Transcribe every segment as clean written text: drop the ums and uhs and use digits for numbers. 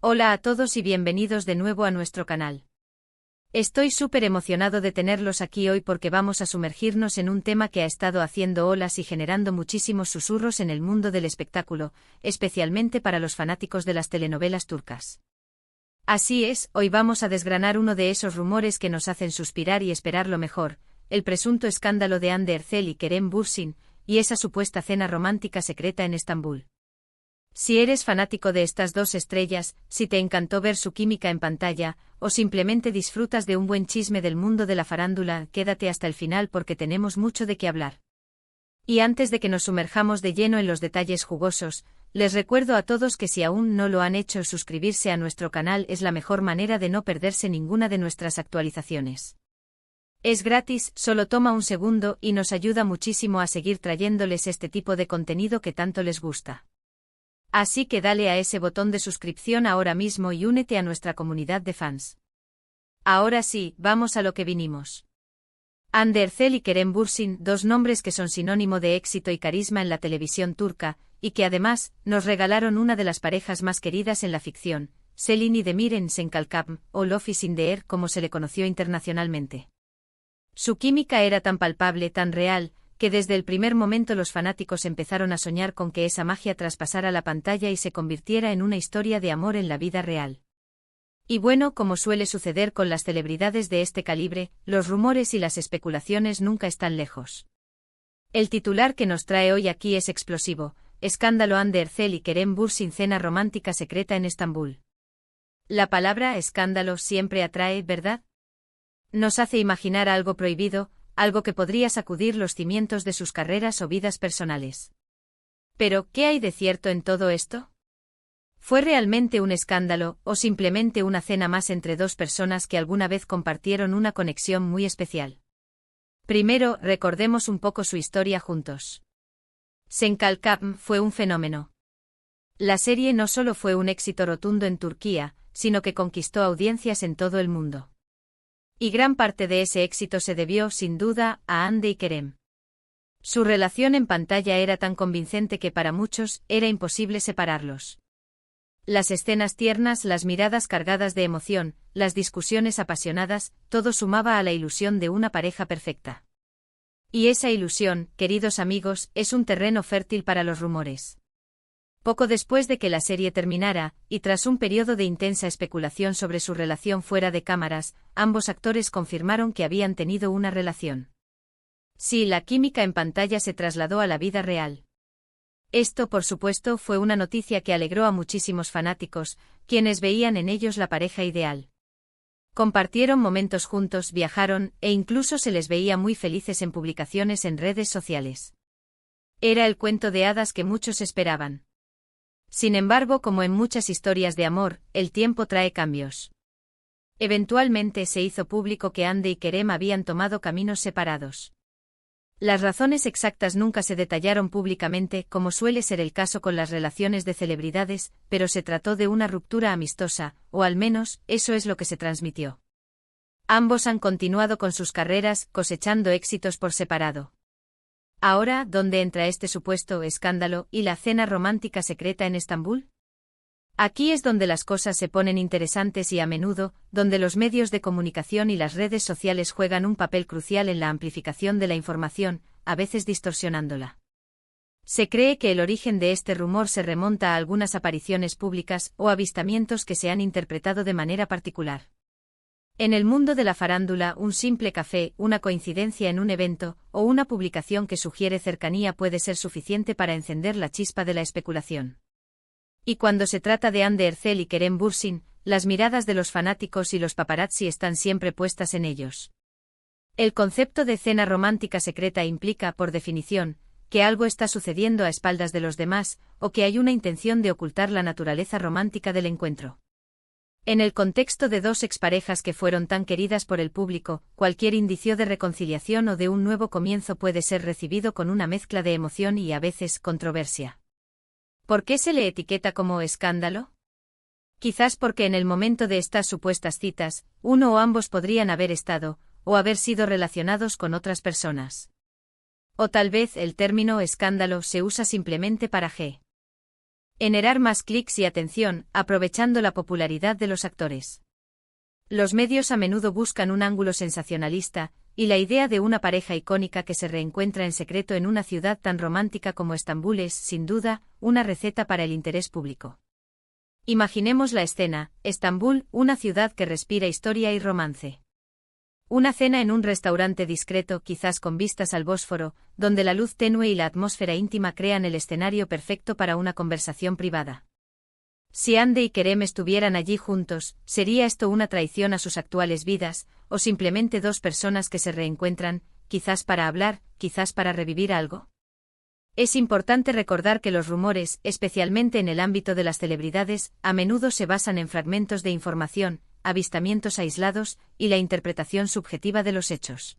Hola a todos y bienvenidos de nuevo a nuestro canal. Estoy súper emocionado de tenerlos aquí hoy porque vamos a sumergirnos en un tema que ha estado haciendo olas y generando muchísimos susurros en el mundo del espectáculo, especialmente para los fanáticos de las telenovelas turcas. Así es, hoy vamos a desgranar uno de esos rumores que nos hacen suspirar y esperar lo mejor, el presunto escándalo de Hande Erçel y Kerem Bürsin, y esa supuesta cena romántica secreta en Estambul. Si eres fanático de estas dos estrellas, si te encantó ver su química en pantalla, o simplemente disfrutas de un buen chisme del mundo de la farándula, quédate hasta el final porque tenemos mucho de qué hablar. Y antes de que nos sumerjamos de lleno en los detalles jugosos, les recuerdo a todos que si aún no lo han hecho, suscribirse a nuestro canal es la mejor manera de no perderse ninguna de nuestras actualizaciones. Es gratis, solo toma un segundo y nos ayuda muchísimo a seguir trayéndoles este tipo de contenido que tanto les gusta. Así que dale a ese botón de suscripción ahora mismo y únete a nuestra comunidad de fans. Ahora sí, vamos a lo que vinimos. Hande Erçel y Kerem Bürsin, dos nombres que son sinónimo de éxito y carisma en la televisión turca, y que además, nos regalaron una de las parejas más queridas en la ficción, Selin y Demir en Sen Kalkam, o Love is in the air como se le conoció internacionalmente. Su química era tan palpable, tan real, que desde el primer momento los fanáticos empezaron a soñar con que esa magia traspasara la pantalla y se convirtiera en una historia de amor en la vida real. Y bueno, como suele suceder con las celebridades de este calibre, los rumores y las especulaciones nunca están lejos. El titular que nos trae hoy aquí es explosivo: escándalo Hande Erçel y Kerem Bürsin, cena romántica secreta en Estambul. La palabra escándalo siempre atrae, ¿verdad? Nos hace imaginar algo prohibido, algo que podría sacudir los cimientos de sus carreras o vidas personales. Pero, ¿qué hay de cierto en todo esto? ¿Fue realmente un escándalo, o simplemente una cena más entre dos personas que alguna vez compartieron una conexión muy especial? Primero, recordemos un poco su historia juntos. Sen Kalkam fue un fenómeno. La serie no solo fue un éxito rotundo en Turquía, sino que conquistó audiencias en todo el mundo. Y gran parte de ese éxito se debió, sin duda, a Hande y Kerem. Su relación en pantalla era tan convincente que para muchos era imposible separarlos. Las escenas tiernas, las miradas cargadas de emoción, las discusiones apasionadas, todo sumaba a la ilusión de una pareja perfecta. Y esa ilusión, queridos amigos, es un terreno fértil para los rumores. Poco después de que la serie terminara, y tras un periodo de intensa especulación sobre su relación fuera de cámaras, ambos actores confirmaron que habían tenido una relación. Sí, la química en pantalla se trasladó a la vida real. Esto, por supuesto, fue una noticia que alegró a muchísimos fanáticos, quienes veían en ellos la pareja ideal. Compartieron momentos juntos, viajaron, e incluso se les veía muy felices en publicaciones en redes sociales. Era el cuento de hadas que muchos esperaban. Sin embargo, como en muchas historias de amor, el tiempo trae cambios. Eventualmente se hizo público que Hande y Kerem habían tomado caminos separados. Las razones exactas nunca se detallaron públicamente, como suele ser el caso con las relaciones de celebridades, pero se trató de una ruptura amistosa, o al menos, eso es lo que se transmitió. Ambos han continuado con sus carreras, cosechando éxitos por separado. Ahora, ¿dónde entra este supuesto escándalo y la cena romántica secreta en Estambul? Aquí es donde las cosas se ponen interesantes y a menudo, donde los medios de comunicación y las redes sociales juegan un papel crucial en la amplificación de la información, a veces distorsionándola. Se cree que el origen de este rumor se remonta a algunas apariciones públicas o avistamientos que se han interpretado de manera particular. En el mundo de la farándula, un simple café, una coincidencia en un evento, o una publicación que sugiere cercanía puede ser suficiente para encender la chispa de la especulación. Y cuando se trata de Hande Erçel y Kerem Bürsin, las miradas de los fanáticos y los paparazzi están siempre puestas en ellos. El concepto de cena romántica secreta implica, por definición, que algo está sucediendo a espaldas de los demás, o que hay una intención de ocultar la naturaleza romántica del encuentro. En el contexto de dos exparejas que fueron tan queridas por el público, cualquier indicio de reconciliación o de un nuevo comienzo puede ser recibido con una mezcla de emoción y a veces controversia. ¿Por qué se le etiqueta como escándalo? Quizás porque en el momento de estas supuestas citas, uno o ambos podrían haber estado, o haber sido relacionados con otras personas. O tal vez el término escándalo se usa simplemente para Generar más clics y atención, aprovechando la popularidad de los actores. Los medios a menudo buscan un ángulo sensacionalista, y la idea de una pareja icónica que se reencuentra en secreto en una ciudad tan romántica como Estambul es, sin duda, una receta para el interés público. Imaginemos la escena: Estambul, una ciudad que respira historia y romance. Una cena en un restaurante discreto, quizás con vistas al Bósforo, donde la luz tenue y la atmósfera íntima crean el escenario perfecto para una conversación privada. Si Ande y Kerem estuvieran allí juntos, ¿sería esto una traición a sus actuales vidas, o simplemente dos personas que se reencuentran, quizás para hablar, quizás para revivir algo? Es importante recordar que los rumores, especialmente en el ámbito de las celebridades, a menudo se basan en fragmentos de información, avistamientos aislados, y la interpretación subjetiva de los hechos.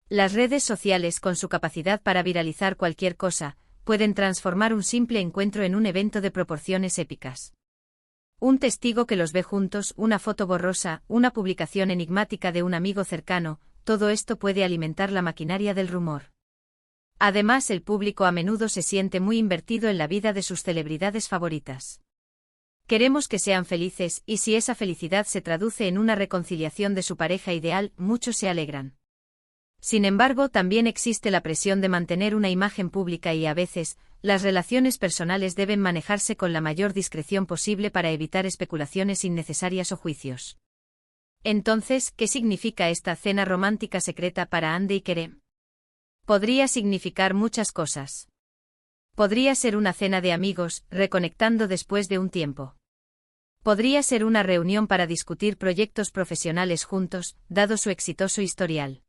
Las redes sociales, con su capacidad para viralizar cualquier cosa, pueden transformar un simple encuentro en un evento de proporciones épicas. Un testigo que los ve juntos, una foto borrosa, una publicación enigmática de un amigo cercano, todo esto puede alimentar la maquinaria del rumor. Además, el público a menudo se siente muy invertido en la vida de sus celebridades favoritas. Queremos que sean felices, y si esa felicidad se traduce en una reconciliación de su pareja ideal, muchos se alegran. Sin embargo, también existe la presión de mantener una imagen pública y a veces, las relaciones personales deben manejarse con la mayor discreción posible para evitar especulaciones innecesarias o juicios. Entonces, ¿qué significa esta cena romántica secreta para Ande y Kerem? Podría significar muchas cosas. Podría ser una cena de amigos, reconectando después de un tiempo. Podría ser una reunión para discutir proyectos profesionales juntos, dado su exitoso historial.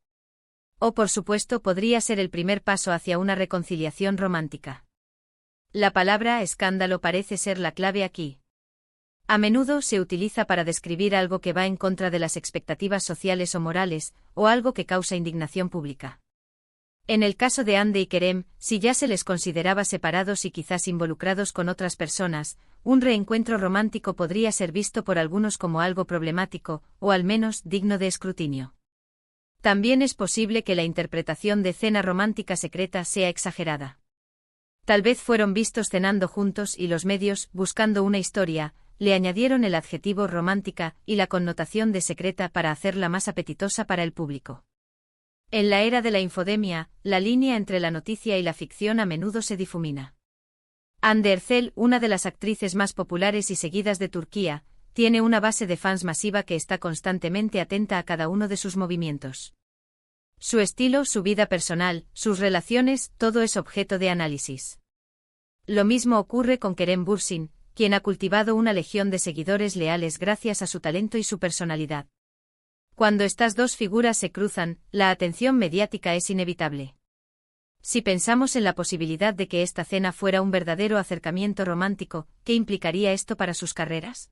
O por supuesto podría ser el primer paso hacia una reconciliación romántica. La palabra escándalo parece ser la clave aquí. A menudo se utiliza para describir algo que va en contra de las expectativas sociales o morales, o algo que causa indignación pública. En el caso de Ande y Kerem, si ya se les consideraba separados y quizás involucrados con otras personas, un reencuentro romántico podría ser visto por algunos como algo problemático, o al menos digno de escrutinio. También es posible que la interpretación de cena romántica secreta sea exagerada. Tal vez fueron vistos cenando juntos y los medios, buscando una historia, le añadieron el adjetivo romántica y la connotación de secreta para hacerla más apetitosa para el público. En la era de la infodemia, la línea entre la noticia y la ficción a menudo se difumina. Hande Erçel, una de las actrices más populares y seguidas de Turquía, tiene una base de fans masiva que está constantemente atenta a cada uno de sus movimientos. Su estilo, su vida personal, sus relaciones, todo es objeto de análisis. Lo mismo ocurre con Kerem Bürsin, quien ha cultivado una legión de seguidores leales gracias a su talento y su personalidad. Cuando estas dos figuras se cruzan, la atención mediática es inevitable. Si pensamos en la posibilidad de que esta cena fuera un verdadero acercamiento romántico, ¿qué implicaría esto para sus carreras?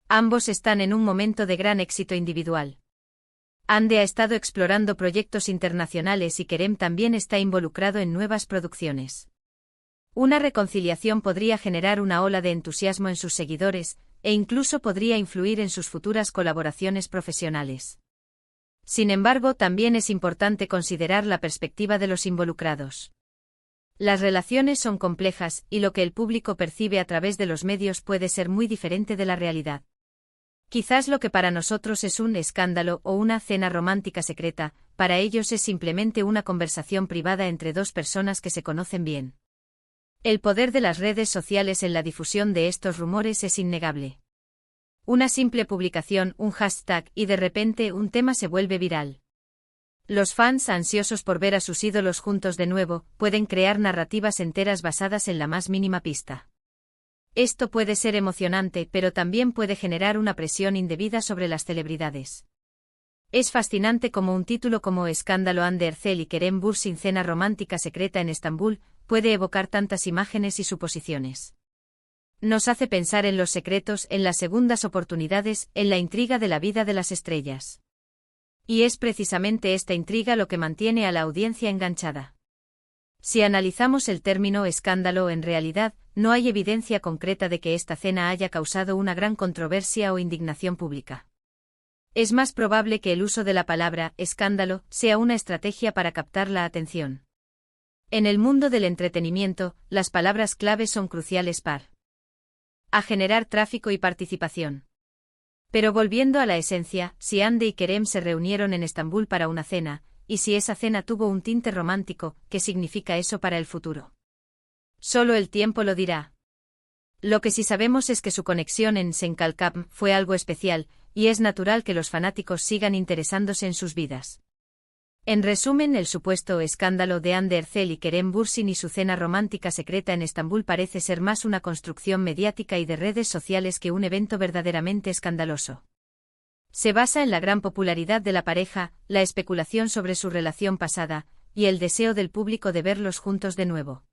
Ambos están en un momento de gran éxito individual. Ande ha estado explorando proyectos internacionales y Kerem también está involucrado en nuevas producciones. Una reconciliación podría generar una ola de entusiasmo en sus seguidores, e incluso podría influir en sus futuras colaboraciones profesionales. Sin embargo, también es importante considerar la perspectiva de los involucrados. Las relaciones son complejas, y lo que el público percibe a través de los medios puede ser muy diferente de la realidad. Quizás lo que para nosotros es un escándalo o una cena romántica secreta, para ellos es simplemente una conversación privada entre dos personas que se conocen bien. El poder de las redes sociales en la difusión de estos rumores es innegable. Una simple publicación, un hashtag, y de repente un tema se vuelve viral. Los fans, ansiosos por ver a sus ídolos juntos de nuevo, pueden crear narrativas enteras basadas en la más mínima pista. Esto puede ser emocionante, pero también puede generar una presión indebida sobre las celebridades. Es fascinante cómo un título como Escándalo Hande Erçel y Kerem Bürsin cena romántica secreta en Estambul puede evocar tantas imágenes y suposiciones. Nos hace pensar en los secretos, en las segundas oportunidades, en la intriga de la vida de las estrellas. Y es precisamente esta intriga lo que mantiene a la audiencia enganchada. Si analizamos el término escándalo, en realidad, no hay evidencia concreta de que esta cena haya causado una gran controversia o indignación pública. Es más probable que el uso de la palabra escándalo sea una estrategia para captar la atención. En el mundo del entretenimiento, las palabras clave son cruciales para a generar tráfico y participación. Pero volviendo a la esencia, si Hande y Kerem se reunieron en Estambul para una cena, y si esa cena tuvo un tinte romántico, ¿qué significa eso para el futuro? Solo el tiempo lo dirá. Lo que sí sabemos es que su conexión en Senkalkam fue algo especial, y es natural que los fanáticos sigan interesándose en sus vidas. En resumen, el supuesto escándalo de Hande Erçel y Kerem Bürsin y su cena romántica secreta en Estambul parece ser más una construcción mediática y de redes sociales que un evento verdaderamente escandaloso. Se basa en la gran popularidad de la pareja, la especulación sobre su relación pasada, y el deseo del público de verlos juntos de nuevo.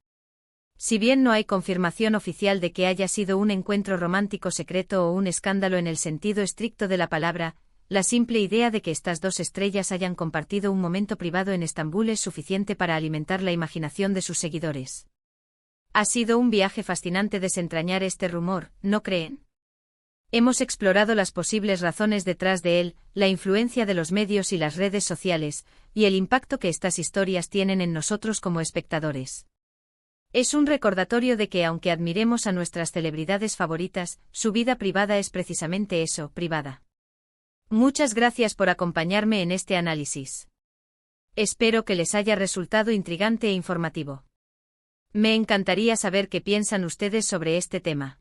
Si bien no hay confirmación oficial de que haya sido un encuentro romántico secreto o un escándalo en el sentido estricto de la palabra, la simple idea de que estas dos estrellas hayan compartido un momento privado en Estambul es suficiente para alimentar la imaginación de sus seguidores. Ha sido un viaje fascinante desentrañar este rumor, ¿no creen? Hemos explorado las posibles razones detrás de él, la influencia de los medios y las redes sociales, y el impacto que estas historias tienen en nosotros como espectadores. Es un recordatorio de que aunque admiremos a nuestras celebridades favoritas, su vida privada es precisamente eso, privada. Muchas gracias por acompañarme en este análisis. Espero que les haya resultado intrigante e informativo. Me encantaría saber qué piensan ustedes sobre este tema.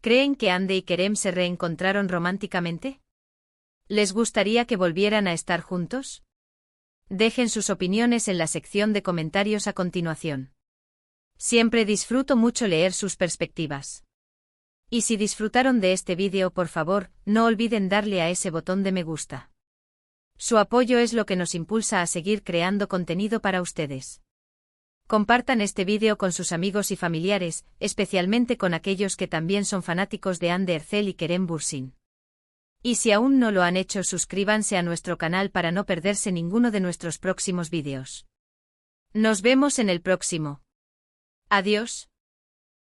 ¿Creen que Hande y Kerem se reencontraron románticamente? ¿Les gustaría que volvieran a estar juntos? Dejen sus opiniones en la sección de comentarios a continuación. Siempre disfruto mucho leer sus perspectivas. Y si disfrutaron de este vídeo, por favor, no olviden darle a ese botón de me gusta. Su apoyo es lo que nos impulsa a seguir creando contenido para ustedes. Compartan este vídeo con sus amigos y familiares, especialmente con aquellos que también son fanáticos de Hande Erçel y Kerem Bürsin. Y si aún no lo han hecho, suscríbanse a nuestro canal para no perderse ninguno de nuestros próximos vídeos. Nos vemos en el próximo. Adiós.